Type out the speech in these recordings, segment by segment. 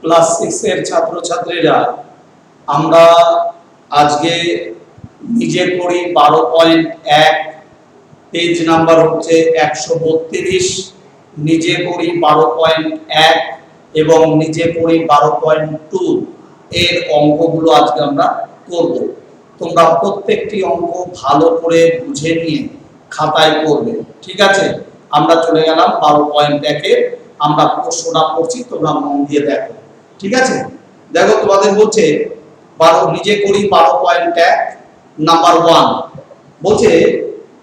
Class 6 এর ছাত্রছাত্রীরা, আমরা আজকে নিজে করি 12.1, পেজ নাম্বার হচ্ছে 132। নিজে করি 12.1 এবং নিজে করি 12.2 এর অঙ্কগুলো আজকে আমরা করব। তোমরা প্রত্যেকটি অঙ্ক ভালো করে বুঝে নিয়ে খাতায় করবে, ঠিক আছে? আমরা চলে গেলাম 12.1 এ। আমরা প্রশ্নটা পড়ছি, তোমরা মন দিয়ে দেখো, ঠিক আছে? দেখো, তোমাদের বলছে নিজে করি 12.1 নাম্বার 1 বলছে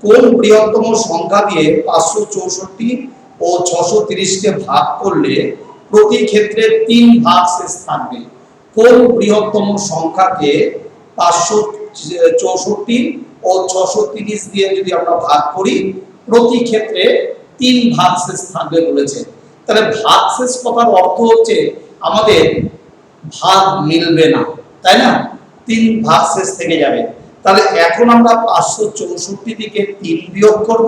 কোন বৃহত্তম সংখ্যা দিয়ে 564 ও 630 কে ভাগ করলে প্রতি ক্ষেত্রে 3 ভাগ শেষ থাকবে? কোন বৃহত্তম সংখ্যাকে 564 ও 630 দিয়ে যদি আমরা ভাগ করি প্রতি ক্ষেত্রে 3 ভাগ শেষ থাকবে বলেছে। তাহলে ভাগ শেষ কথার অর্থ হচ্ছে আমাদের ভাগ মিলবে না, তাই না? 3 ভাগ শেষ থেকে যাবে। তাহলে এখন আমরা 564 থেকে 3 বিয়োগ করব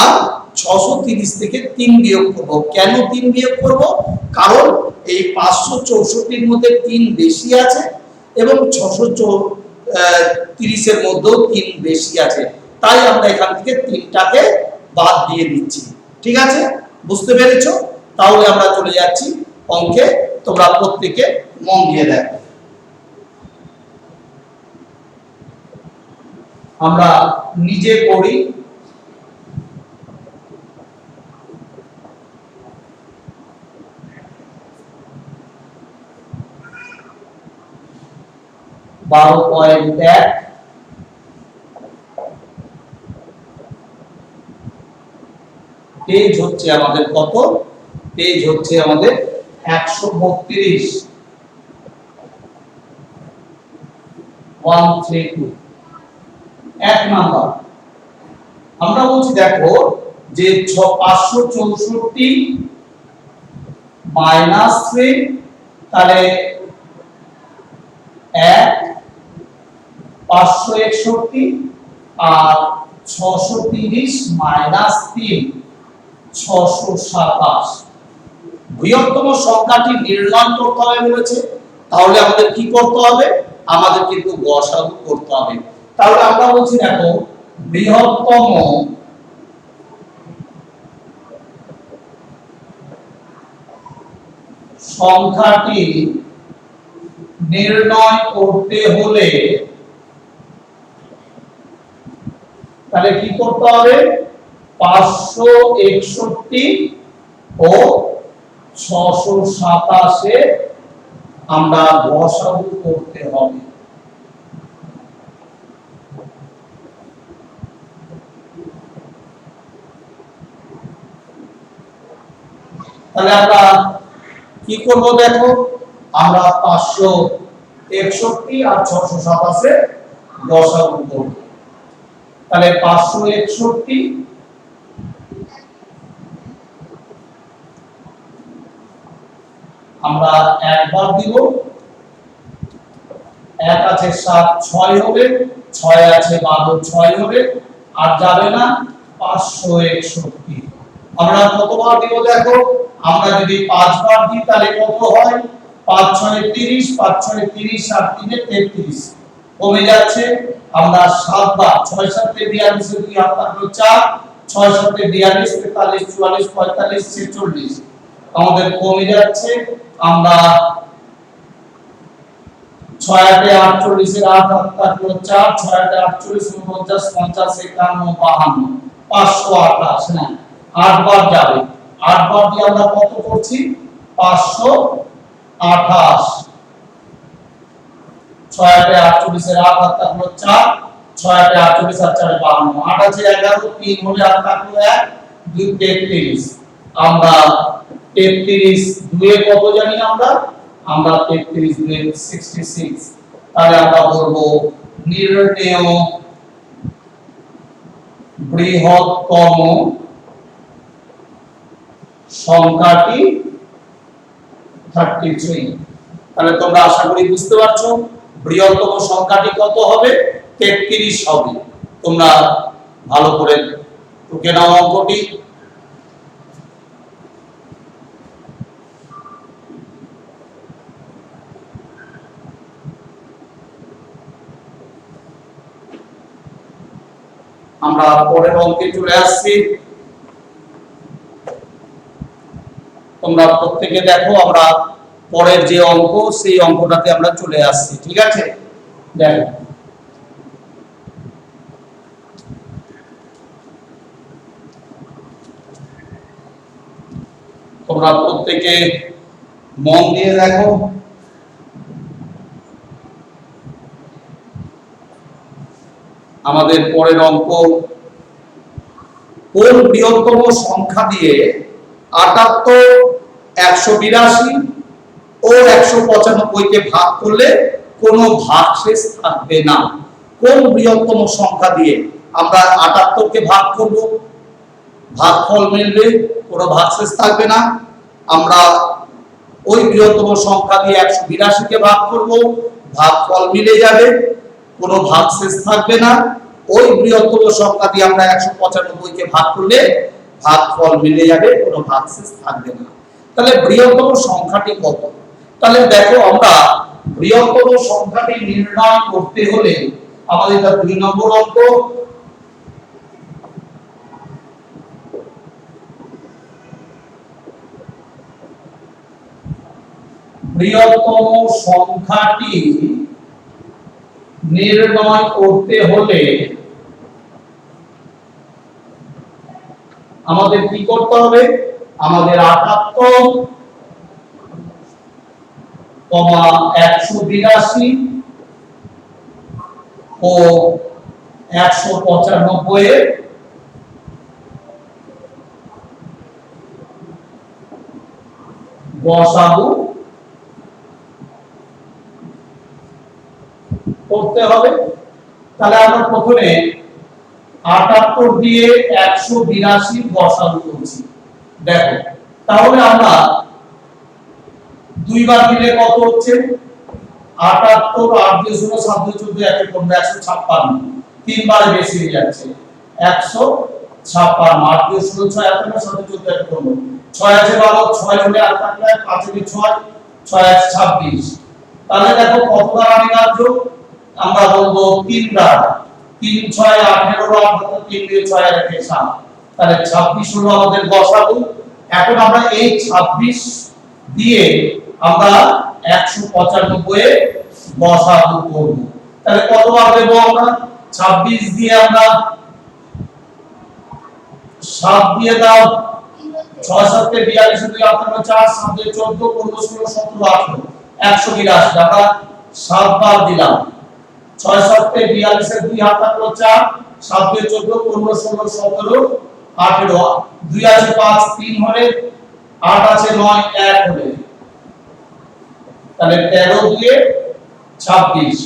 আর 630 থেকে 3 বিয়োগ করব। কেন 3 বিয়োগ করব? কারণ এই 564 এর মধ্যে 3 বেশি আছে এবং 630 এর মধ্যেও 3 বেশি আছে, তাই আমরা এখান থেকে 3টাকে বাদ দিয়ে দিচ্ছি, ঠিক আছে? বুঝতে পেরেছো? তাহলে আমরা চলে যাচ্ছি অঙ্কে, তোমরা প্রত্যেকে মন দিয়ে দেখো। আমরা নিজে করি 12.1, পেজ হচ্ছে আমাদের কত? পেজ হচ্ছে আমাদের 132, 132। এক নাম্বার আমরা বলছি, দেখো যে 564 মাইনাস 3, তাহলে 1, 561 আর 630 মাইনাস 3, 627। বৃহত্তম সংখ্যাটি নির্ণয় করতে হবে বলেছে। তাহলে আমাদের কি করতে হবে? আমাদের কিন্তু গসাগু করতে হবে। তাহলে আমরা বলছি, দেখো বৃহত্তম সংখ্যাটি নির্ণয় করতে হলে তাহলে কি করতে হবে? 561 ও 627 আমরা গসাগু করতে হবে। তাহলে আমরা কি করব? দেখো, আমরা 561 আর 627 গসাগু করব। তাহলে 561 আমরা একবার দিব, 1 আছে 7, 6 হবে, 6 আছে 12, 6 হবে, আর যাবে না 561। আমরা কতবার দিব? দেখো, আমরা যদি 5 বার দিই তাহলে কত হয়? 5 6 30, 5 6 30 আর 3 33, কমে যাচ্ছে। আমরা 7 বার, 6 7 42 এর 2 হাত থাকলো 4, 6 7 42 43 44 45 46, আমাদের কমে যাচ্ছে। আমরা 6 8 48 এর 8 হাত থাকলো 4, 6 8 48 49 50 51 52, 528 না, 8 বার যাবে। 8 বার দিয়ে আমরা কত করছি? 528। 6 8 48 এর 8 হাত থাকলো 4, 6 8 48 আর 4 52, 8 আছে 11, 3 হলে হাত থাকলো 1, 2 33। আমরা 33 দুয়ে কত জানি? আমরা 33 দুয়ে 66। তাহলে আমরা বলবো নির্ণেয় বৃহত্তম সংখ্যাটি 33। তাহলে তোমরা আশা করি বুঝতে পারছো বৃহত্তম সংখ্যাটি কত হবে? 33 হবে। তোমরা ভালো করে টুকে নাও অঙ্কটি। আমরা পরের অঙ্কে চলে আসছি। তোমরা প্রত্যেকে দেখো, আমরা পরের যে অঙ্ক সেই অঙ্কটাতে আমরা চলে আসছি। ঠিক আছে, দেখো তোমরা প্রত্যেকে মন দিয়ে দেখো। আমাদের পরের অঙ্ক, কোন বৃহত্তম সংখ্যা দিয়ে ৭৮, ১৮২ ও ১৯৫ কে ভাগ করলে কোনো ভাগশেষ থাকবে না? কোন বৃহত্তম সংখ্যা দিয়ে আমরা ৭৮ কে ভাগ করব, ভাগফল মিলবে, কোনো ভাগশেষ থাকবে না। আমরা ওই বৃহত্তম সংখ্যা দিয়ে ১৮২ কে ভাগ করব, ভাগফল মিলে যাবে, কোনো ভাগশেষ থাকবে না। ওই বৃহত্তম সংখ্যা দিয়ে আমরা ১৯৫ কে ভাগ করলে ভাগফল মিলে যাবে, কোনো ভাগশেষ থাকবে না। তাহলে বৃহত্তম সংখ্যাটি কত? তাহলে দেখো, আমরা বৃহত্তম সংখ্যাটি নির্ণয় করতে হলে আমাদের ২ নম্বর অঙ্ক, বৃহত্তম সংখ্যাটি নির্ণয় করতে হলে আমাদের কি করতে হবে? আমাদের ৭৮, ১৮২ ও ১৯৫ এর গসাগু করতে হবে। তাহলে আমরা প্রথমে ৭৮ দিয়ে ১৮২ গসাগু করছি। দেখো, তাহলে আমরা দুইবার দিলে কত হচ্ছে? ৭৮, ৮ দিয়ে ১৬, ৭ দিয়ে ১৪, ১ এ ১৫, ১৫৬, তিনবারে বেশি হয়ে যাচ্ছে, ১৫৬, ৮ দিয়ে ১৬, ৬ এত না, ৭ দিয়ে ১৪, ১ 15, ৬ আছে ১২, ৬ হলে আর থাকলে ৫ এ ৬, ৬ আছে ২৬। তাহলে দেখো কতবার আমি রাখবো? আমরা বলবো ৩ বার। ৩ ৬ ১৮, ৮ 3 দিয়ে ৬ আর ১ 7, তাহলে ২৬ হলো আমাদের গসাগু। এখন আমরা এই ২৬ দিয়ে আমরা ১৯৫ এ গসাগু করব। তাহলে কতবার দেব আমরা? ২৬ দিয়ে আমরা ৭ দিয়ে দাও, ৬ ৭ তে ৪২, ২ ৮ ৪, ৭ দিয়ে ১৪, ১৫ ১৬ ১৭ ১৮, ১৮২ আমরা ৭ বার দিলাম। ৬ ৭ তে ৪২, ২ ৮ ৪, ৭ দিয়ে ১৪, ১৫ ১৬ ১৭ ১৮, ২ আছে ৫, ৩ হলে, ৮ আছে ৯, ১ হলে, তাহলে ১৩ দিয়ে ২৬।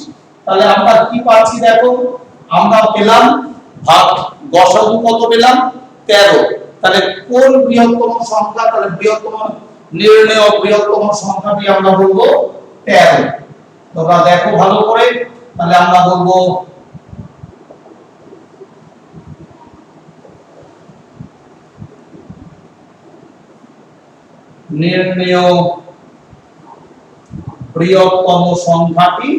তাহলে আমরা কি পাচ্ছি? দেখো, আমরা পেলাম ভাগ গসাগু কত পেলাম? ১৩। তাহলে কোন বৃহত্তম সংখ্যা? তাহলে বৃহত্তম নির্ণেয় বৃহত্তম সংখ্যাটি আমরা বলবো ১৩। তোমরা দেখো ভালো করে, তাহলে আমরা বলবো নির্ণেয় বৃহত্তম সংখ্যাটি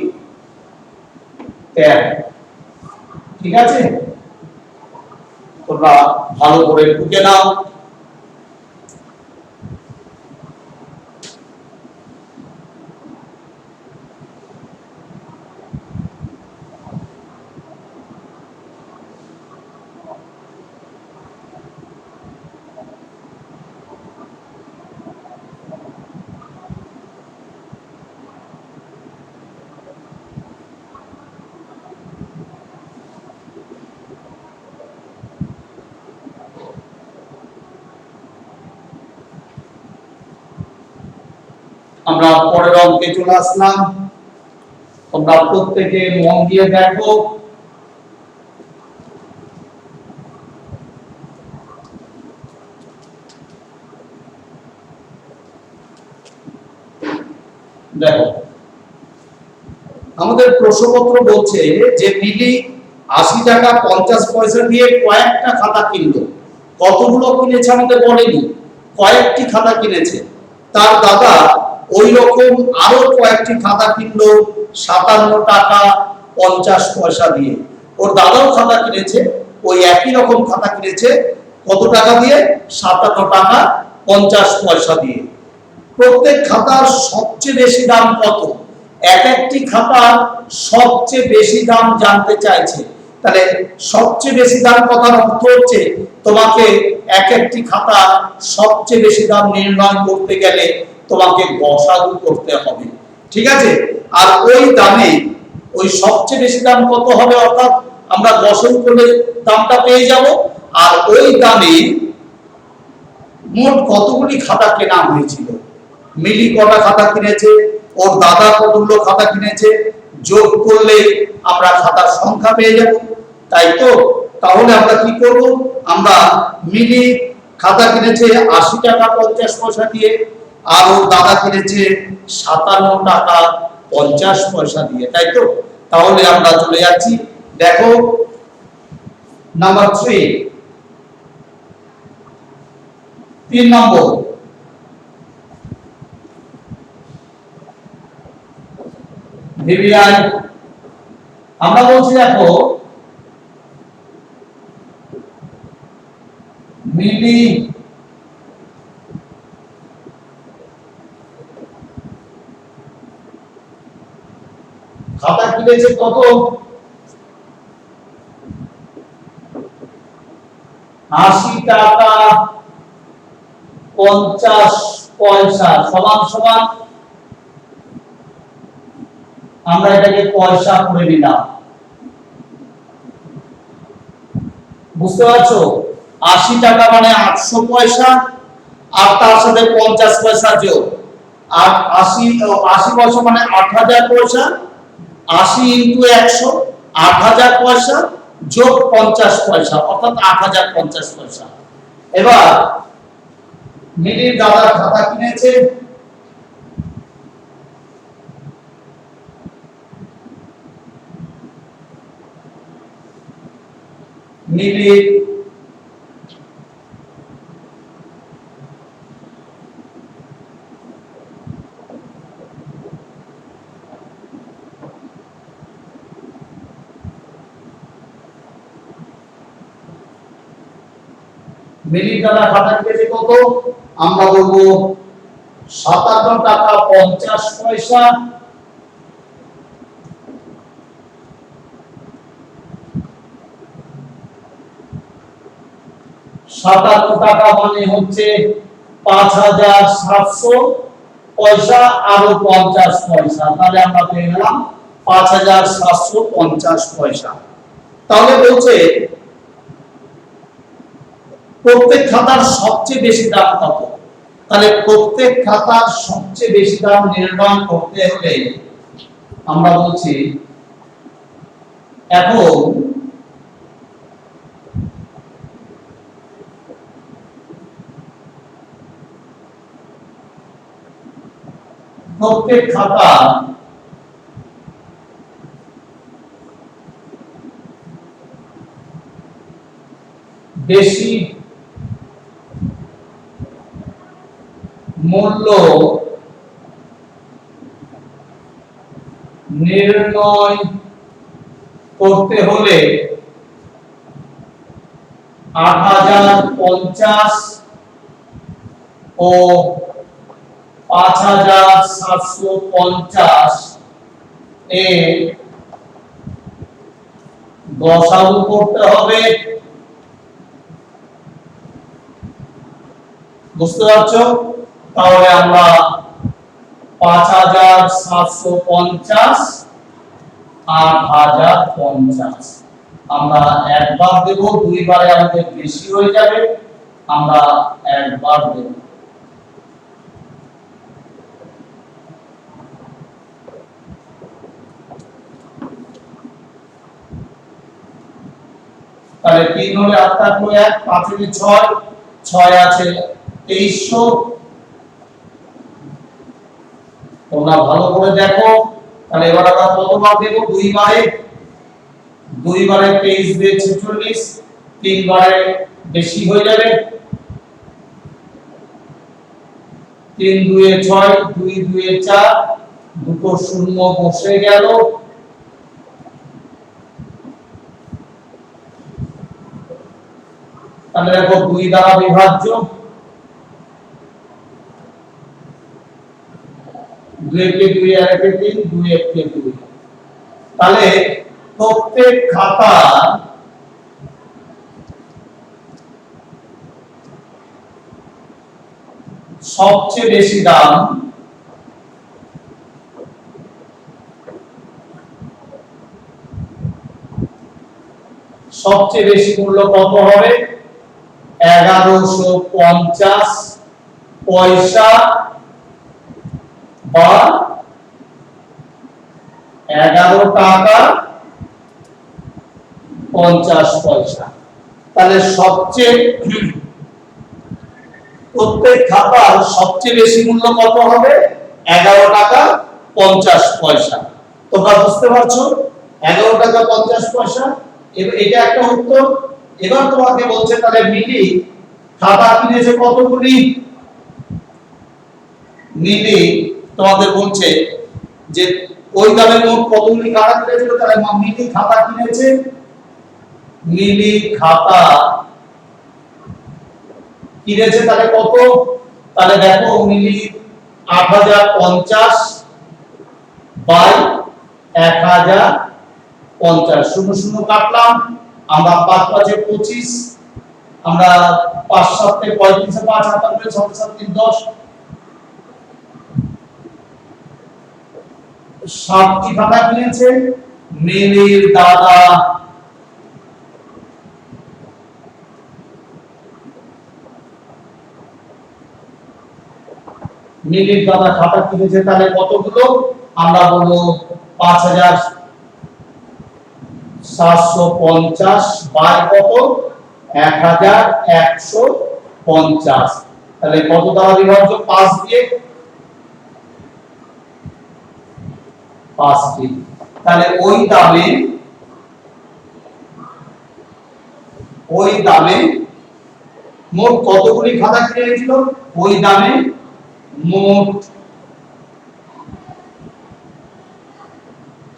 ১৩। ঠিক আছে, তোমরা ভালো করে টুকে নাও। আমরা পরের অঙ্কে চলে আসলাম। তোমরা প্রত্যেকে মন দিয়ে দেখো। দেখো, আমাদের প্রশ্নপত্র বলছে যে মিলি ৮০ টাকা ৫০ পয়সা দিয়ে কয়েকটা খাতা কিনলো। কতগুলো কিনেছে আমাদের বলেনি, কয়েকটি খাতা কিনেছে। তার দাদা ওই রকম আরো কয়েকটি খাতা কিনলো ৫৭ টাকা ৫০ পয়সা দিয়ে। ওর দাদাও খাতা কিনেছে, ওই একই রকম খাতা কিনেছে কত টাকা দিয়ে? 57 টাকা 50 পয়সা দিয়ে। প্রত্যেক খাতার সবচেয়ে বেশি দাম কত? এক একটি খাতার সবচেয়ে বেশি দাম জানতে চাইছে। তাহলে সবচেয়ে বেশি দাম কথার অর্থ হচ্ছে তোমাকে এক একটি খাতা সবচেয়ে বেশি দাম নির্ণয় করতে গেলে তোমাকে গসাগু করতে হবে, ঠিক আছে? আর ওই দামে ওই সবচেয়ে বেশি দাম কত হবে, অর্থাৎ আমরা গসাগু করলে দামটা পেয়ে যাব। আর ওই দামে মোট কতগুলি খাতা কেনা হয়েছিল, মিলি কটা খাতা কিনেছে, ওর দাদা কতগুলো খাতা কিনেছে, যোগ করলে আমরা খাতার সংখ্যা পেয়ে যাব, তাই তো? তাহলে আমরা কি করব? আমরা মিলি খাতা কিনেছে 80 টাকা 50 পয়সা দিয়ে, আর ওর দাদা কিনেছে 57 টাকা 50 পয়সা দিয়ে, তাই তো? তাহলে আমরা চলে যাচ্ছি, দেখো নাম্বার 3 নম্বর। ভিভিআই আমরা বলছি দেখো মিলি খাতা কিনেছে কত? 80 টাকা 50 পয়সা সমান সমান, আমরা এটাকে পয়সা করে নিলাম, বুঝতে পারছো? 80 টাকা মানে 800 পয়সা, আর তার সাথে 50 পয়সা যোগ, আর 80 পয়সা মানে 8000 পয়সা, 80 ইনটু 100 8000 পয়সা যোগ 50 পয়সা, অর্থাৎ 8050 পয়সা। এবার মিলির দাদা খাতা কিনেছে মিলির মিলির দাদা খাতা কিনেছে কত? আমরা বলবো 57 টাকা 50 পয়সা, টাকা মানে হচ্ছে 5700 পয়সা আরো 50 পয়সা, তাহলে আমরা পেয়ে গেলাম 5750 পয়সা। তাহলে বলছে প্রত্যেক খাতার সবচেয়ে বেশি দাম কত? তাহলে প্রত্যেক খাতার সবচেয়ে বেশি দাম নির্ণয় করতে হলে আমরা বলছি এখন প্রত্যেক খাতা বেশি মূল্য নির্ণয় করতে হলে 8050 ও 5750 এর গসাগু করতে হবে, বুঝতে পারছো? তাহলে আমরা 5750 8050 আমরা একবার দেব, দুইবারে আমাদের বেশি হয়ে যাবে, আমরা একবার দেব। তাহলে 3 হলে 8 থাকলো 1, 5 হলে 6, 6 আছে 2300। তোমরা ভালো করে দেখো, তাহলে এবার আমরা কতবার দেব? দুইবারে, দুইবারে 23 দিয়ে 46, তিনবারে বেশি হয়ে যাবে, 3 2 6, 2 2 4, দুটো শূন্য বসে গেল, তাহলে দেখো 2 দ্বারা বিভাজ্য, 2 কে 2 আর 1 কে 3, 2 1 কে 2। তাহলে প্রত্যেক খাতা সবচেয়ে বেশি দাম সবচেয়ে বেশি মূল্য কত হবে? 1150 পয়সা বা 11 টাকা 50 পয়সা। তাহলে সবচেয়ে প্রত্যেক খাতার সবচেয়ে বেশি মূল্য কত হবে? 11 টাকা 50 পয়সা। তোমরা বুঝতে পারছো? 11 টাকা 50 পয়সা। এটা একটা উত্তর। এবার তোমাকে বলছে তাহলে মিলি খাতা কিনেছে কতগুলি? মিলি তোমাদের বলছে যে ওই দামে মোট কতগুলি খাতা কিনেছিল, তাহলে মিলি খাতা কিনেছে, মিলি খাতা কিনেছে তাহলে কত? তাহলে দেখো মিলি 8050 বাই 1050, শূন্য শূন্য কাটলাম, আমরা 5 5 এ 25, আমরা 5 7 এ 35 এ 5 7 এ 6 7 3 10, 60টি খাতা কিনেছে মিলির দাদা। মিলির দাদা খাতা কিনেছে তাহলে কতগুলো? আমরা বলবো 5750 বাই কত? 1150। তাহলে কত দ্বারা বিভাজ্য? 5 দিয়ে, 5টি। তাহলে ওই দামে মোট কতগুলি খাতা কিনে এনেছিল? ওই দামে মোট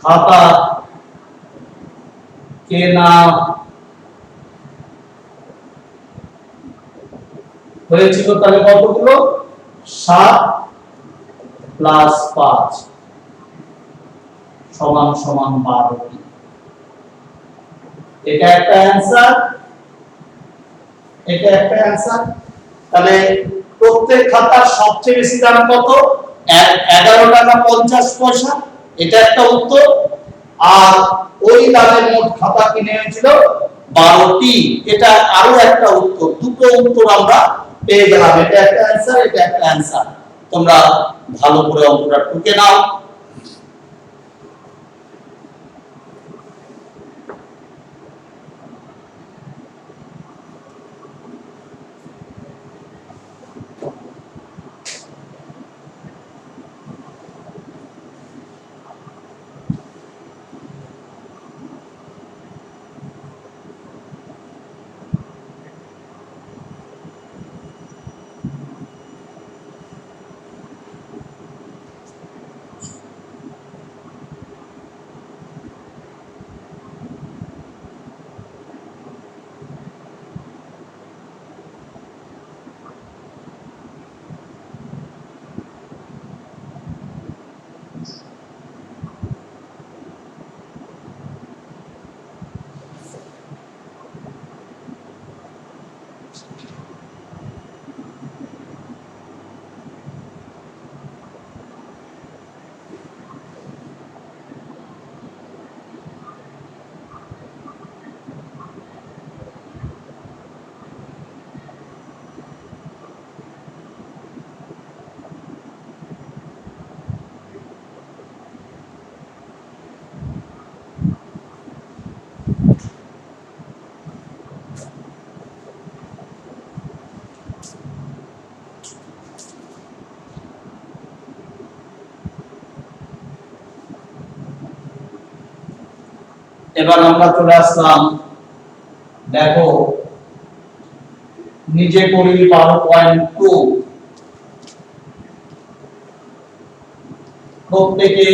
খাতা কেনা হয়েছিল। তাহলে কতগুলো? 7 প্লাস 5 সমান সমান 12টি। এটা একটা অ্যানসার, এটা একটা অ্যানসার। তাহলে প্রত্যেক খাতার সবচেয়ে বেশি দাম কত? 11 টাকা 50 পয়সা, এটা একটা উত্তর। আর ওই দামে মোট খাতা কিনে এনেছিল 12টি, এটা আরো একটা উত্তর। দুটো উত্তর আমরা পেয়ে গেলাম। এটা একটা অ্যানসার, এটা একটা অ্যানসার। তোমরা ভালো করে অঙ্কটা টুকে নাও। এবার আমরা চলে আসলাম, দেখো নিজে করি 12.2। প্রত্যেকে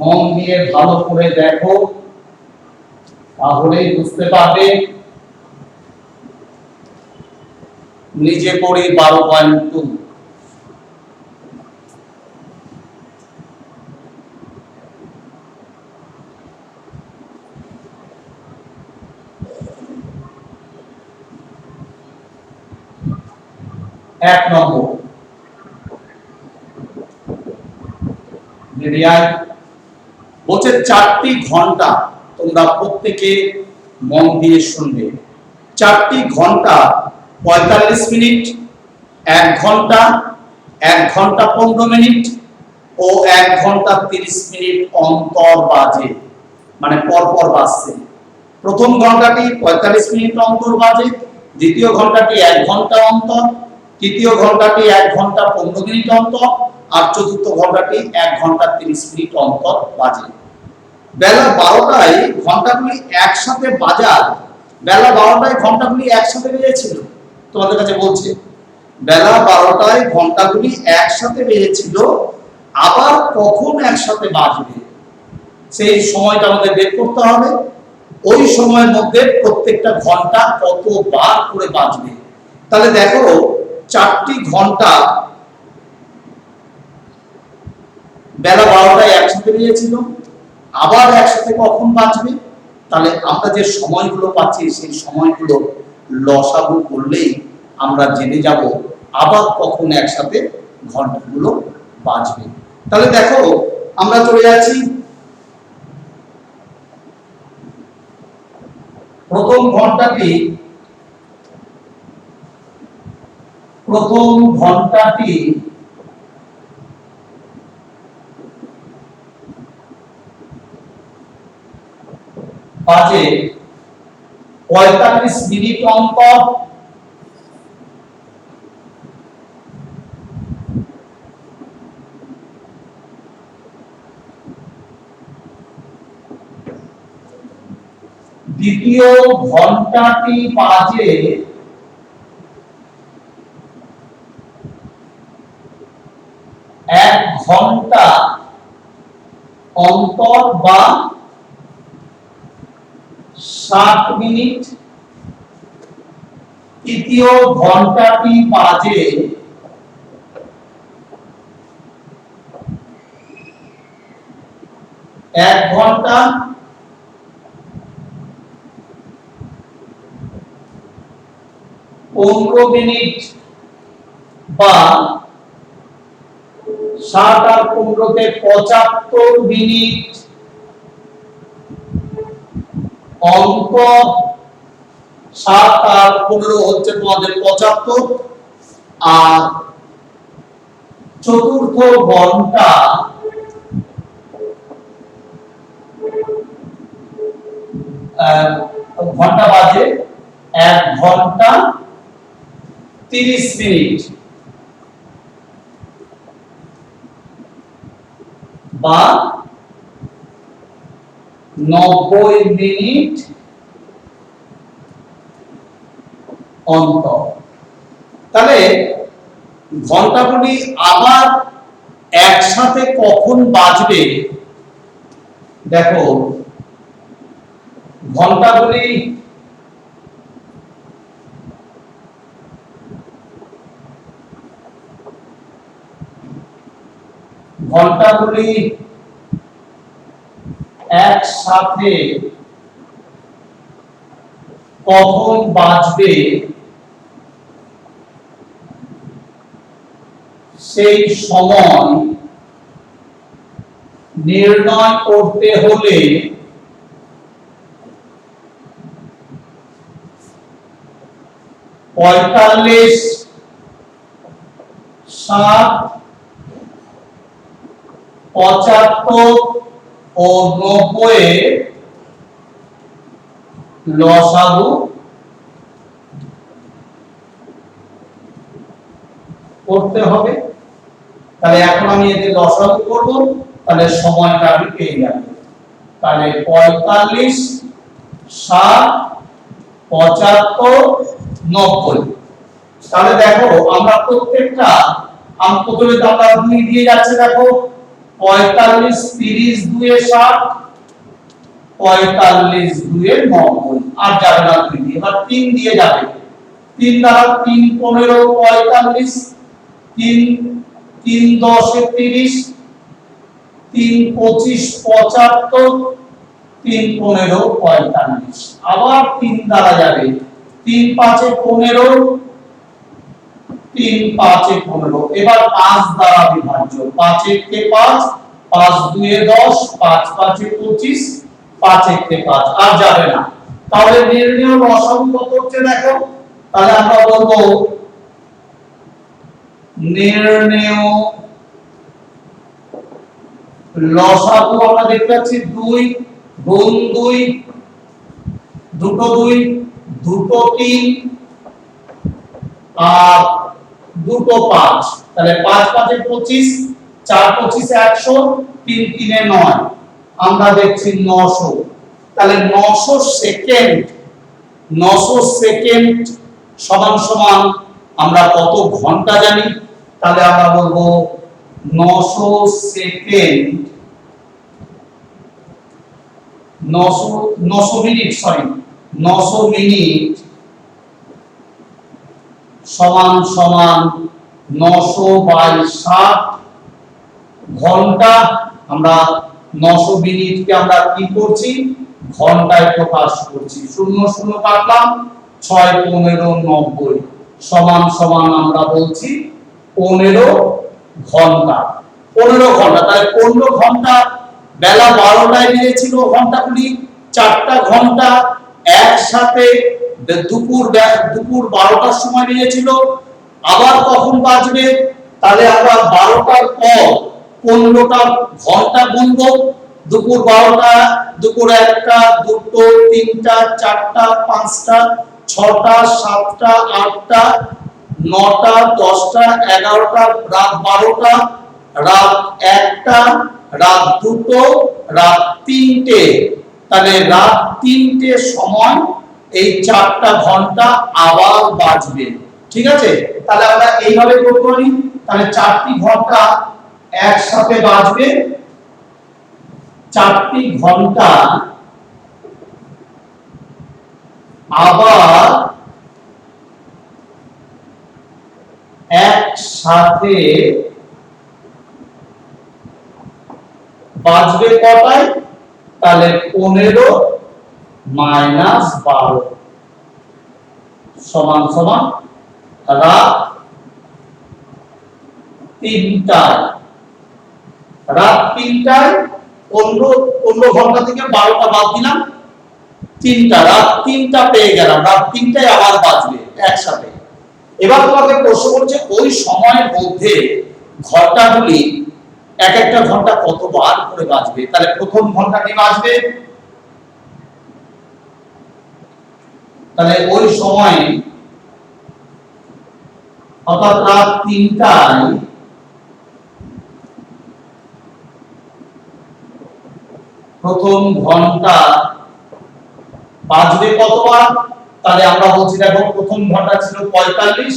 মন দিয়ে ভালো করে দেখো, তাহলেই বুঝতে পারবে নিজে করি 12.2। এক নম্বর বলছে 4টি ঘন্টা, তোমরা প্রত্যেকে মন দিয়ে শুনবে। 4টি ঘন্টা 45 মিনিট, 1 ঘন্টা, 1 ঘন্টা 15 মিনিট ও 1 ঘন্টা 30 মিনিট অন্তর বাজে, মানে পরপর বাজছে। প্রথম ঘন্টাটি 45 মিনিট অন্তর বাজে, দ্বিতীয় ঘন্টাটি 1 ঘন্টা অন্তর, তৃতীয় ঘন্টাটি 1 ঘন্টা 15 মিনিট অন্তর, আর চতুর্থ ঘন্টাটি 1 ঘন্টা 30 মিনিট অন্তর বাজে। বেলা 12টায় ঘন্টাগুলি একসাথে বাজার, বেলা 12টায় ঘন্টাগুলি একসাথে বেজেছিল। তোমাদের কাছে বলছে বেলা 12টায় ঘন্টাগুলি একসাথে বেজেছিল, আবার কখন একসাথে বাজবে সেই সময়টা আমাদের বের করতে হবে। ওই সময়ের মধ্যে প্রত্যেকটা ঘন্টা কতবার করে বাজবে। তাহলে দেখো 4টি ঘন্টা বেলা 12টায় একসাথে বেজেছিল, আবার একসাথে কখন বাজবে। তাহলে আমরা যে সময়গুলো পাচ্ছি সেই সময়গুলো লসাগু করলেই আমরা জেনে যাব আবার কখন একসাথে ঘন্টাগুলো বাজবে। তাহলে দেখো আমরা চলে যাচ্ছি প্রথম ঘন্টাটি বাজে 45 মিনিট অন্তর, দ্বিতীয় ঘন্টাটি বাজে 1 ঘন্টা অন্তর বা 60 মিনিট, তৃতীয় ঘন্টাটি বাজে 1 ঘন্টা 15 মিনিট বা 60 আর 15 তে 75 মিনিট অঙ্ক, 7 আর 15 হচ্ছে তোমাদের 75, আর চতুর্থ ঘন্টা বাজে 1 ঘন্টা 30 মিনিট বা 90 মিনিট অন্তর। তাহলে ঘন্টাগুলি আবার একসাথে কখন বাজবে দেখো, ঘন্টাগুলি একসাথে কখন বাজবে সেই সময় নির্ণয় করতে হলে 45, 60, 75 ও 90 লসাগু করতে হবে। তাহলে এখন আমি এদের লসাগু করব, তাহলে সময়টা আমি পেয়ে যাব। তাহলে 45, 60, 75, 90। তাহলে দেখো আমরা প্রত্যেকটা প্রথমে তো আমরা 2 দিয়ে যাচ্ছে, দেখো 45, 30 2 এ 60, 45 2 এ 90, আর যাবে না 2 দিয়ে, এবার 3 দিয়ে যাবে। 3 দ্বারা 3 15 45, 3 3 10 30, 3 25 75, 3 15 45, আবার 3 দ্বারা যাবে, 3 5 15, 3 5 15, এবার 5 দ্বারা বিভাজ্য, 5 কে 5, 5 2 10, 5 5 25, 5 কে 5, আর যাবে না। তাহলে নির্ণয় লসাগু কত হচ্ছে দেখো, তাহলে আমরা বলবো নির্ণয় লসাগু আমরা দেখতে পাচ্ছি 2 গুণ 2, দুটো 2, দুটো 3 আর দুটো 5, তাহলে 5 5 25, 4 25 100, 3 3 9, আমরা দেখছি 900। তাহলে 900 সেকেন্ড, 900 সেকেন্ড সমান সমান আমরা কত ঘন্টা জানি, তাহলে আমরা বলবো 900 সেকেন্ড, 900 মিনিট, সরি 900 মিনিট সমান সমান 900/60 ঘন্টা। আমরা 900 মিনিটকে আমরা কি করছি, ঘন্টায় প্রকাশ করছি, 0 0 কাটলাম, 6 15 90 সমান সমান আমরা বলছি 15 ঘন্টা। 15 ঘন্টা, তাহলে 15 ঘন্টা বেলা 12টায় দিয়েছিল ঘন্টাগুলি, 4টা ঘন্টা একসাথে দুপুর 12টার সময় নিয়েছিল। আবার কখন বাজবে, তাহলে আমরা 12টার পর 15টা ঘন্টা গুনবো, দুপুর 12টা, দুপুর 1টা, 2টো, 3টা, 4টা, 5টা, 6টা, 7টা, 8টা, 9টা, 10টা, 11টা, রাত 12টা, রাত 1টা, রাত 2টো, রাত 3টে, তাহলে রাত 3টে সময় এই 4টা ঘন্টা আবার বাজবে। ঠিক আছে, তাহলে আমরা এইভাবে করতে পারি, তাহলে 4টি ঘন্টা একসাথে বাজবে, 4টি ঘন্টা আবার একসাথে বাজবে কটায়, তাহলে 15 - 12 সমান সমান রাত 3টায়, রাত 3টায় 15 ঘন্টা থেকে 12টা বাদ দিলাম, 3টা, রাত 3টা পেয়ে গেলাম, রাত 3টায় আবার বাজবে একসাথে। এবার তোমাকে প্রশ্ন করছে ওই সময়ের মধ্যে ঘন্টাগুলি এক একটা ঘন্টা কতবার করে বাজবে, তাহলে প্রথম ঘন্টাটি বাজবে, তাহলে ওই সময়ে অর্থাৎ রাত 3টায় প্রথম ঘন্টা বাজবে কতবার, তাহলে আমরা বলছি দেখো প্রথম ঘন্টা ছিল 45,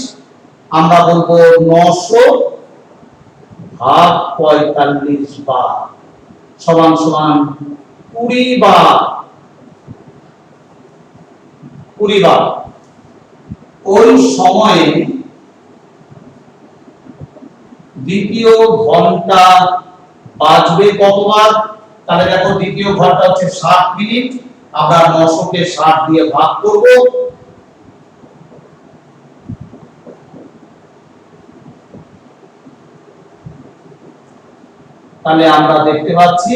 আমরা বলবো 900/45 বার সমান সমান 20 বার, 20 বার। ওই সময়ে দ্বিতীয় ঘন্টা বাজবে কতবার, তাহলে দেখো দ্বিতীয় ঘন্টা হচ্ছে 60 মিনিট, আমরা 900 কে 60 দিয়ে ভাগ করব, তাহলে আমরা দেখতে পাচ্ছি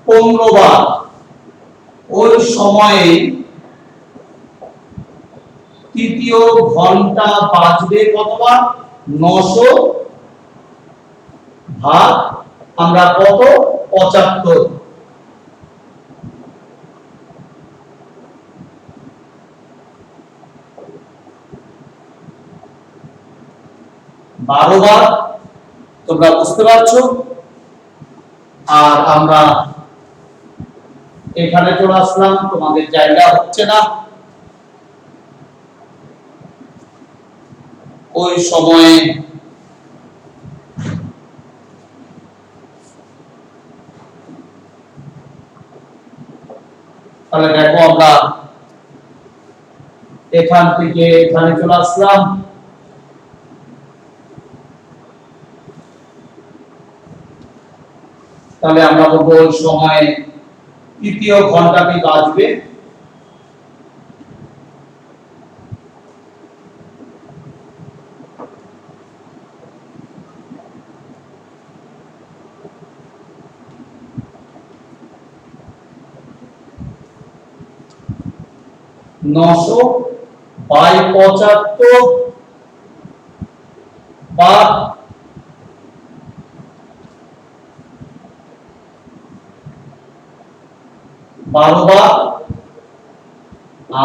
15 বার। ওই সময়ে তৃতীয় ঘন্টা বাজবে কতবার, 900 ভাগ আমরা কত 75, 12 বার। তোমরা বুঝতে পারছো, আর আমরা এখানে চলে আসলাম, তোমাদের জায়গা হচ্ছে না, ওই সময়ে তাহলে দেখো আমরা এখান থেকে এখানে চলে আসলাম, তাহলে আমরা বলবো ওই সময় তৃতীয় ঘন্টাটি বাজবে। নশো বাই 75 বা 12 বার,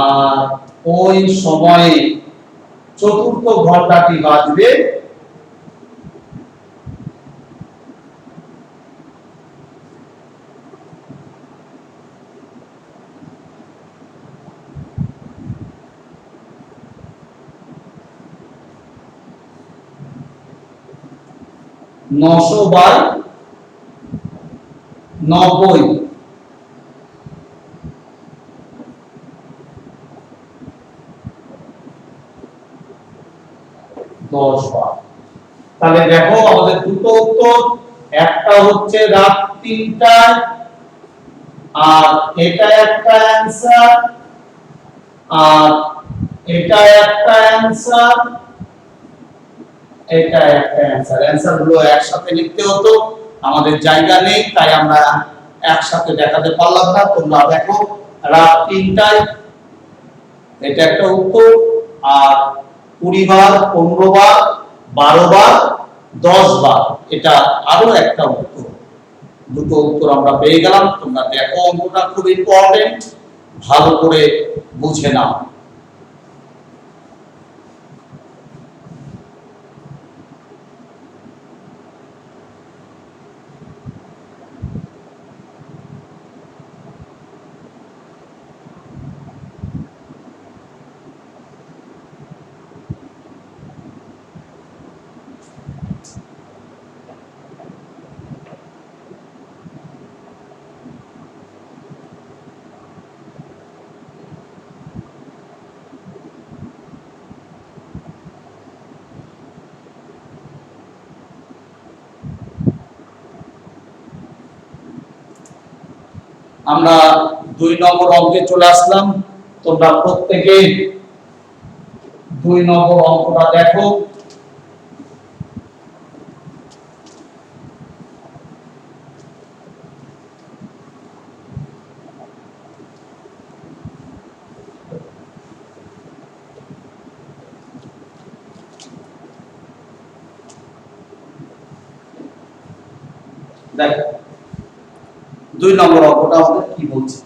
আর ওই সময়ে চতুর্থ ঘন্টাটি বাজবে 900 বাই 90, 10 বার। তাহলে দেখো আমাদের দুটো উত্তর, একটা হচ্ছে রাত 3টায়, আর এটা একটা অ্যানসার, আর এটা একটা অ্যানসার, এটা একটা অ্যানসার। অ্যানসার গুলো একসাথে লিখতে হতো, আমাদের জায়গা নেই, তাই আমরা একসাথে দেখাতে পারলাম না। তোমরা দেখো রাত 3টায়, এটা একটা উত্তর, আর 20 বার, 15 বার, 12 বার, 10 বার, এটা আরো একটা উত্তর। দুটো উত্তর আমরা পেয়ে গেলাম। তোমরা দেখো অঙ্কটা খুব ইম্পর্টেন্ট, ভালো করে বুঝে নাও। আমরা 2 নম্বর অঙ্কে চলে আসলাম। তোমরা প্রত্যেকে 2 নম্বর অঙ্কটা দেখো। দেখো 2 নম্বর অঙ্কটা আমাদের কি বলছে।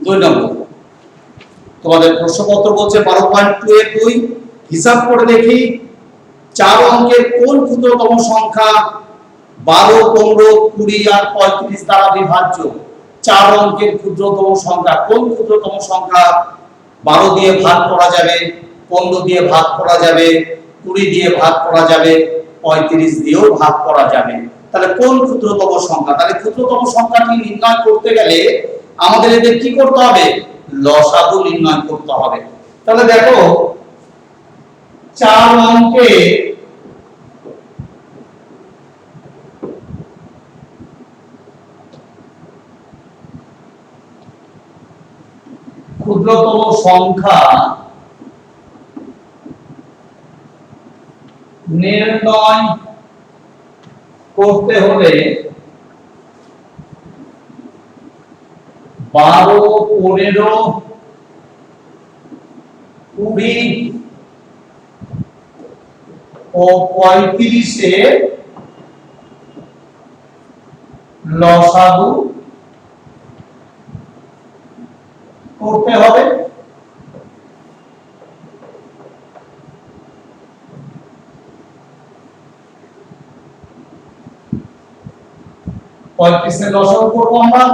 2 নম্বর তোমাদের প্রশ্নপত্র বলছে 12.2 এর 2, হিসাব করে দেখি 4 অঙ্কের কোন ক্ষুদ্রতম সংখ্যা 12, 15, 20 আর 35 দ্বারা বিভাজ্য। 4 অঙ্কের ক্ষুদ্রতম সংখ্যা, কোন ক্ষুদ্রতম সংখ্যা 12 দিয়ে ভাগ করা যাবে, 15 দিয়ে ভাগ করা যাবে, 20 দিয়ে ভাগ করা যাবে, 35 দিয়েও ভাগ করা যাবে। তাহলে কোন ক্ষুদ্রতম সংখ্যা? তাহলে ক্ষুদ্রতম সংখ্যাটি নির্ণয় করতে গেলে আমাদের এদের কি করতে হবে? লসাগু নির্ণয় করতে হবে। তাহলে দেখো 4 অঙ্কে ক্ষুদ্রতম সংখ্যা নির্ণয় করতে হলে 12, 15, 20 ও 35 এর লসাগু করতে হবে। পঁয়ত্রিশের লসাগু করবো আমরা।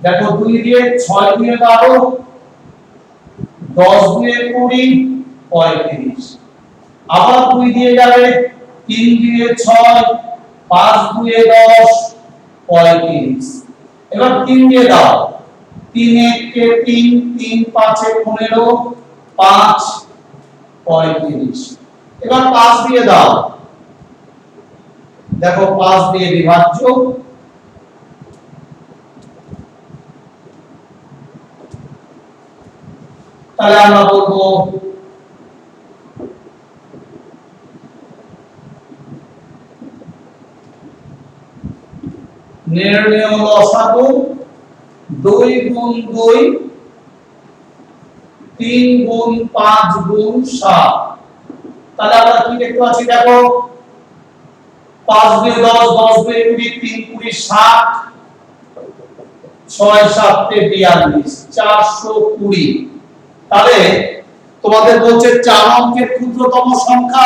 দেখো 2 দিয়ে 6 দিয়ে 12, 10 দিয়ে 20, 35। আবার 2 দিয়ে যাবে, 3 দিয়ে 6, 5 দিয়ে 10, 35। এবার 3 দিয়ে দাও, 3 1 কে 3, 3 5 এ 15, 5 35। এবার 5 দিয়ে দাও, দেখো 5 দিয়ে বিভাজ্য, তাহলে আমরা বলবো নির্ণেয় লসাগু 2 গুণ 2 3 গুণ 5 গুণ 7। তাহলে আমরা কি দেখতে পাচ্ছি, দেখো 5 দিয়ে 10, 10 দিয়ে 20, 3 20 60, 6 7 তে 42, 420। তাহলে তোমাদের বলছে 4 অঙ্কের ক্ষুদ্রতম সংখ্যা,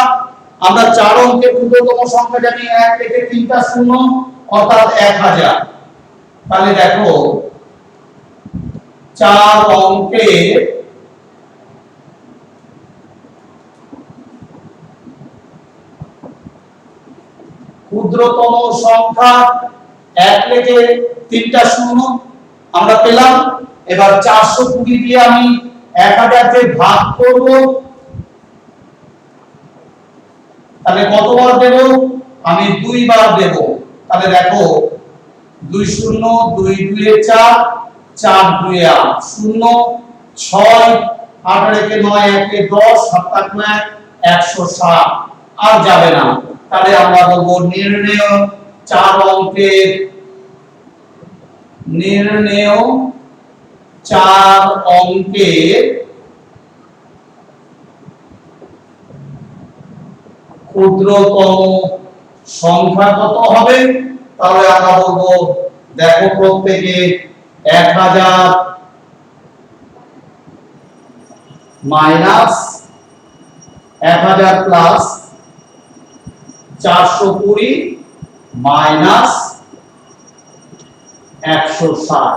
আমরা 4 অঙ্কের ক্ষুদ্রতম সংখ্যা জানি 1 থেকে 3টা শূন্য অর্থাৎ 1000। তাহলে দেখো 4 অঙ্কের ক্ষুদ্রতম সংখ্যা 1 থেকে 3টা শূন্য আমরা পেলাম। এবার 420 দিয়ে আমি 1000 কে ভাগ করব, তাহলে কতবার দেব, আমি 2 বার দেব। তাহলে দেখো 2 0, 2 2 এ 4, 4 2 এ 8, 0 6, 8 রেখে 9 1 এ 10, 7 8 9 160, আর যাবে না। তাহলে আমরা বলবো নির্ণেয় 4 অঙ্কের ক্ষুদ্রতম সংখ্যা কত হবে। তাহলে আমরা বলবো, দেখো প্রত্যেকে 1000 মাইনাস 1000 প্লাস 420 মাইনাস 160।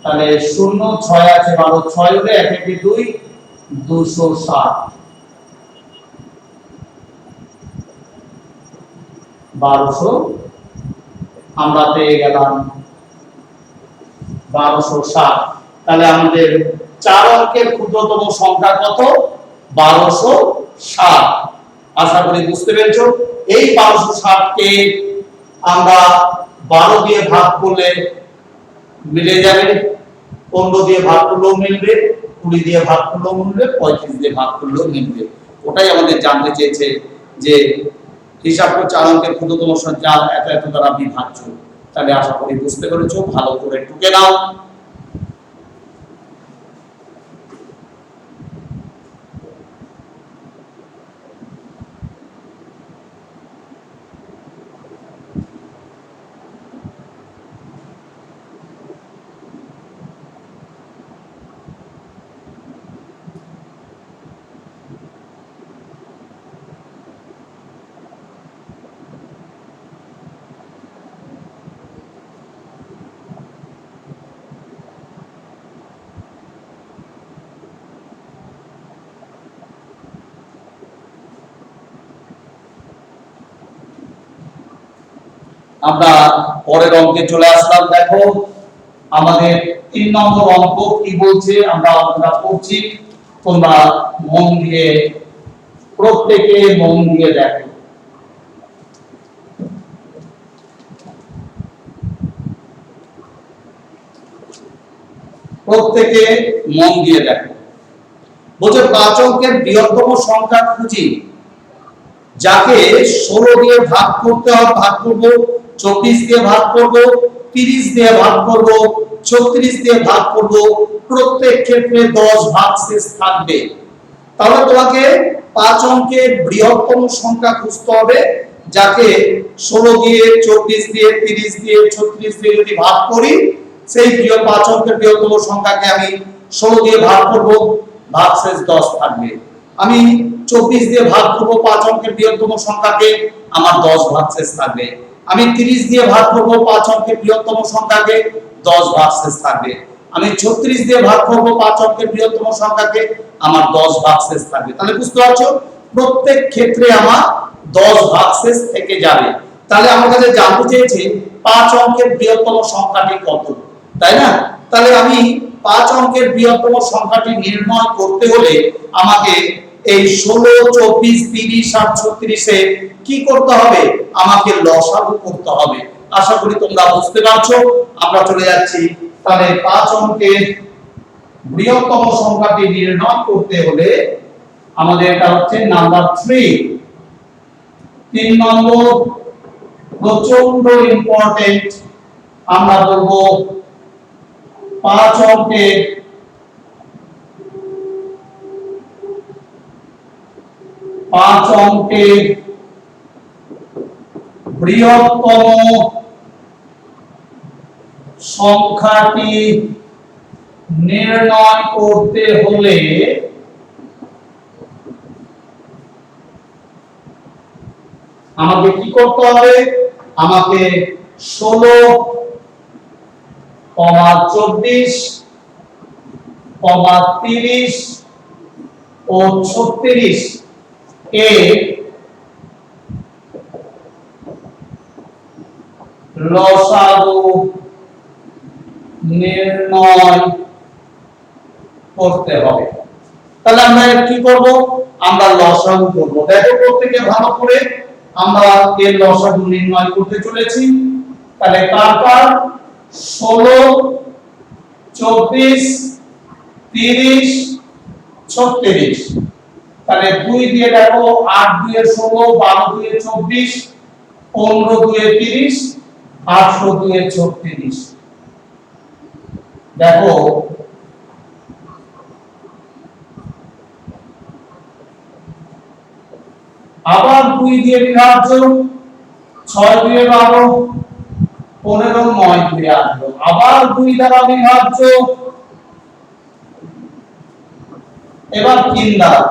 তাহলে 0 6 আছে 12, 6 হলে 1 একে 2, 260, 1200 আমরা পেয়ে গেলাম 1260। তাহলে আমাদের 4 অঙ্কের ক্ষুদ্রতম সংখ্যা কত, 1260। আশা করি বুঝতে পেরেছো। এই 1260 কে আমরা 12 দিয়ে ভাগ করলে মিলে যাবে, 15 দিয়ে ভাগ করলেও মিলবে, 20 দিয়ে ভাগ করলেও মিলবে, 35 দিয়ে ভাগ করলেও মিলবে। ওটাই আমাদের জানতে চেয়েছে যে হিসাব করে 4 অঙ্কের ক্ষুদ্রতম সংখ্যা এত এত দ্বারা বিভাজ্য। তাহলে আশা করি বুঝতে পেরেছো, ভালো করে টুকে নাও। আমরা পরের অঙ্কে চলে আসলাম। দেখো আমাদের 3 নম্বর অঙ্ক কি বলছে, আমরা অঙ্কটা পড়ছি, তোমরা মন দিয়ে প্রত্যেকে মন দিয়ে দেখো। প্রত্যেকে মন দিয়ে দেখো। বলছে 5 অঙ্কের বৃহত্তম সংখ্যা খুঁজি, যাকে 16 দিয়ে ভাগ করতে হবে, ভাগ করব, 24 দিয়ে ভাগ করব, 30 দিয়ে ভাগ করব, 36 দিয়ে ভাগ করব, প্রত্যেক ক্ষেত্রে 10 ভাগশেষ থাকবে। তাহলে তোমাকে 5 অঙ্কের বৃহত্তম সংখ্যা খুঁজতে হবে, যাকে 16 দিয়ে, 24 দিয়ে, 30 দিয়ে, 36 দিয়ে যদি ভাগ করি, সেই 5 অঙ্কের বৃহত্তম সংখ্যাকে আমি 16 দিয়ে ভাগ করব, ভাগশেষ 10 থাকবে। আমি 24 দিয়ে ভাগ করব 5 অঙ্কের বৃহত্তম সংখ্যাকে, আমার 10 ভাগশেষ থাকবে। আমি 30 দিয়ে ভাগ করব 5 অঙ্কের বৃহত্তম সংখ্যাকে, 10 ভাগশেষ থাকবে। আমি 36 দিয়ে ভাগ করব 5 অঙ্কের বৃহত্তম সংখ্যাকে, আমার 10 ভাগশেষ থাকবে। তাহলে বুঝতে পারছো প্রত্যেক ক্ষেত্রে আমার 10 ভাগশেষ থেকে যাবে। তাহলে আমার কাছে জানতে চেয়েছে 5 অঙ্কের বৃহত্তম সংখ্যাটি কত, তাই না? তাহলে আমি 5 অঙ্কের বৃহত্তম সংখ্যাটি নির্ণয় করতে হলে আমাকে এই 16, 24, 30 আর 36 এ কি করতে হবে? আমাকে লসাগু করতে হবে। আশা করি তোমরা বুঝতে পারছো। আমরা চলে যাচ্ছি তাহলে 5 অঙ্কের বৃহত্তম সংখ্যাটি নির্ণয় করতে হলে আমাদের এটা হচ্ছে নাম্বার 3। 3 নম্বর প্রচন্ড ইম্পর্টেন্ট, আমরা বলবো 5 অঙ্কের বৃহত্তম সংখ্যাটি নির্ণয় করতে হলে আমাকে কি করতে হবে? আমাকে 16, 24, 30 ও 36 এ লসাগু নির্ণয় করতে হবে। তাহলে আমরা কি করব? আমরা লসাগু করব। দেখো প্রত্যেকে ভালো করে, আমরা এর লসাগু নির্ণয় করতে চলেছি। তাহলে কার কার? 16, 24, 30, 36। তাহলে 2 দিয়ে দেখো, 8 2 16, 12 2 24, 15 2 30, 18 2 36। দেখো আবার 2 দিয়ে বিভাজ্য, 6 2 12, 15 9 2 18, আবার 2 দ্বারা বিভাজ্য, এবার 3 দ্বারা,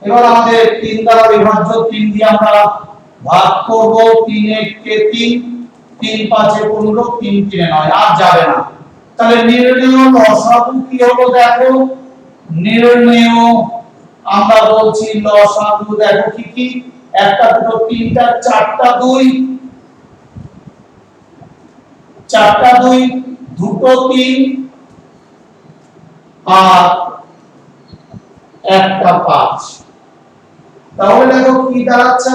এবার আমাদের 3 দ্বারা বিভাজ্য, 3 দিয়ে আমরা ভাগ করব, 3 1 কে 3, 3 5 এ 15, 3 3 9, আর যাবে না। তাহলে নির্ণেয় লসাগু কি হলো? দেখো নির্ণেয় আমরা বলছি লসাগু, দেখো কি কি, একটা দুটো তিনটা চারটা 2, চারটা 2, দুটো 3 আর একটা 5। তাহলে দেখো কি দাঁড়াচ্ছে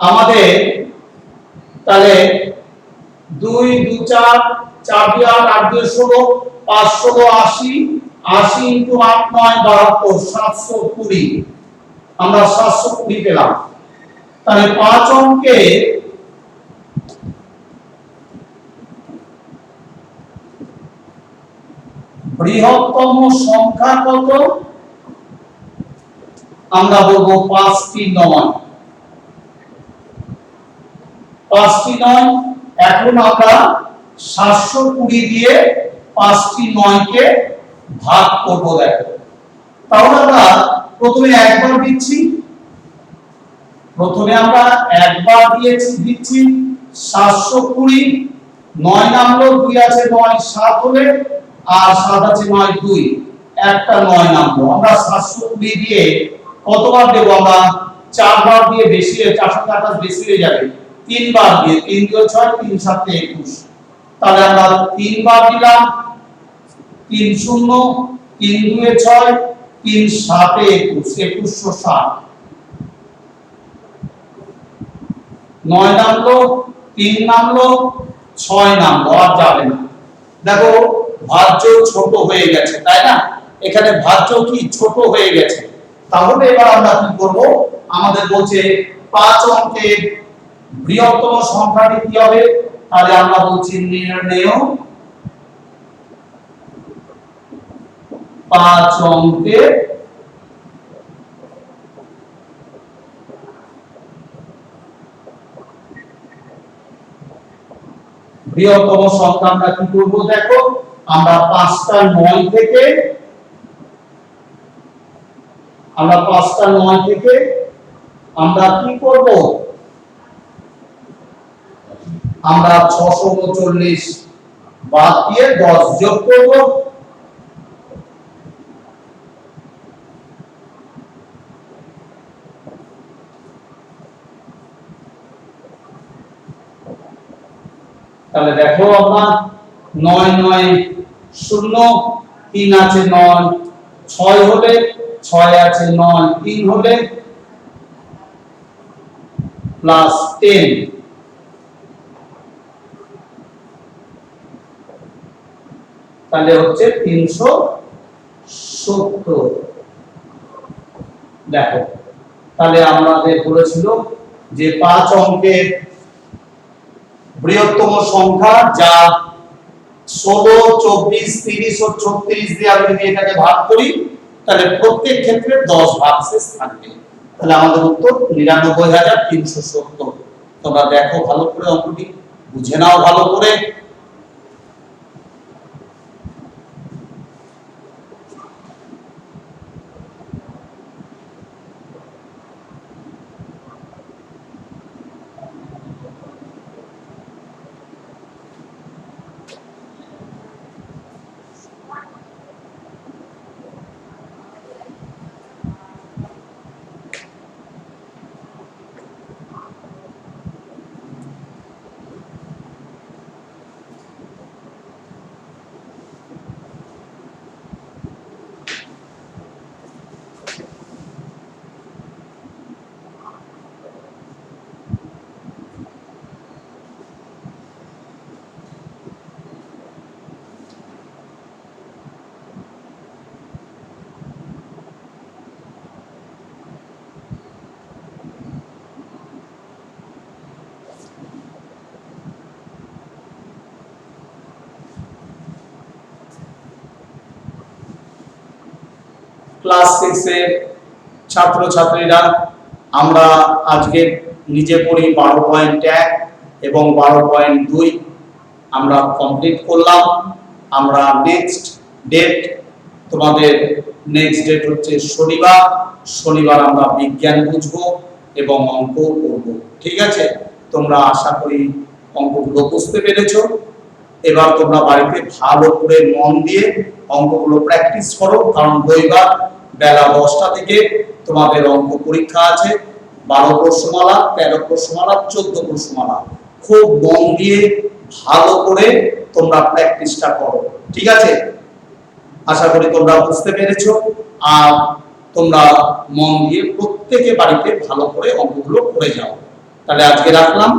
আমাদের তাহলে 2 2 4, 4 2 8, 8 2 16, 5 16 80, 80 * 8 9 72, 720। আমরা 720 পেলাম। তাহলে 5 অঙ্কে বৃহত্তম সংখ্যা কত? আমরা বলবো 5টি 9। 5টি 9। এখন আমরা 720 দিয়ে 5টি 9 কে ভাগ করব। দেখো তাহলে আমরা প্রথমে একবার দিচ্ছি, প্রথমে আমরা একবার দিচ্ছি 720, 9 নামলো, 2 আছে 9, 7 হলে, আর 7 আছে 9 2, একটা 9 নামলো। আমরা 720 দিয়ে কতবার দেব? আমরা 4 বার দিয়ে, বেশি 428 বেশি হয়ে যাবে, 3 বার দিয়ে, 3 2 6, 3 7 21। তাহলে আমরা 3 বার দিলাম, 3 0, 3 2 6, 3 7 21, 2160। 9 নামলো, 3 নামলো, 6 নামলো, আর যাবে না। দেখো ভাজ্য ছোট হয়ে গেছে, তাই না? এখানে ভাজ্য কি ছোট হয়ে গেছে। তাহলে এবার আমরা কি করব? আমাদের বলছে 5 অঙ্কের বৃহত্তম সংখ্যাটি কি হবে? তাহলে আমরা বলছি নির্ণেয় 5 অঙ্কের বৃহত্তম সংখ্যা আমরা কি করব? দেখো আমরা 5টা 9 থেকে, আমরা 5টা 9 থেকে আমরা কি করব? আমরা 639 বাদ দিয়ে 10 যোগ করব। তাহলে দেখো আমরা 9 9 0, 3 আছে 9, 6 হলে 6 আছে 9, 3 হলে প্লাস 10, তাহলে হচ্ছে 370। দেখো তাহলে আমাদের বলেছিল যে 5 অঙ্কের বৃহত্তম সংখ্যা যা 16 24 30 ও 36 দিয়ে আমি যদি এটাকে ভাগ করি তাহলে প্রত্যেক ক্ষেত্রে 10 ভাগশেষ থাকবে। তাহলে আমাদের উত্তর 99370। তোমরা দেখো ভালো করে অঙ্কটি, বুঝে নাও ভালো করে। ক্লাস 6 এর ছাত্রছাত্রীরা, আমরা আজকে নিজে পড়ি 12.1 এবং 12.2 আমরা কমপ্লিট করলাম। আমরা নেক্সট ডেট, তোমাদের নেক্সট ডেট হচ্ছে শনিবার। শনিবার আমরা বিজ্ঞান বুঝবো এবং অঙ্ক করব। ঠিক আছে, তোমরা আশা করি অঙ্কগুলো বুঝতে পেরেছো। এবার তোমরা বাড়িতে ভালো করে মন দিয়ে অঙ্কগুলো প্র্যাকটিস করো, কারণ রবিবার বেলা 10টা থেকে তোমাদের অঙ্ক পরীক্ষা আছে। 12 প্রশ্নমালা, 13 প্রশ্নমালা, 14 প্রশ্নমালা। খুব মন দিয়ে ভালো করে তোমরা প্র্যাকটিসটা করো। ঠিক আছে, আশা করি তোমরা বুঝতে পেরেছো। আর তোমরা মন দিয়ে প্রত্যেকে বাড়িতে ভালো করে অঙ্কগুলো করে যাও। তাহলে আজকে রাখলাম।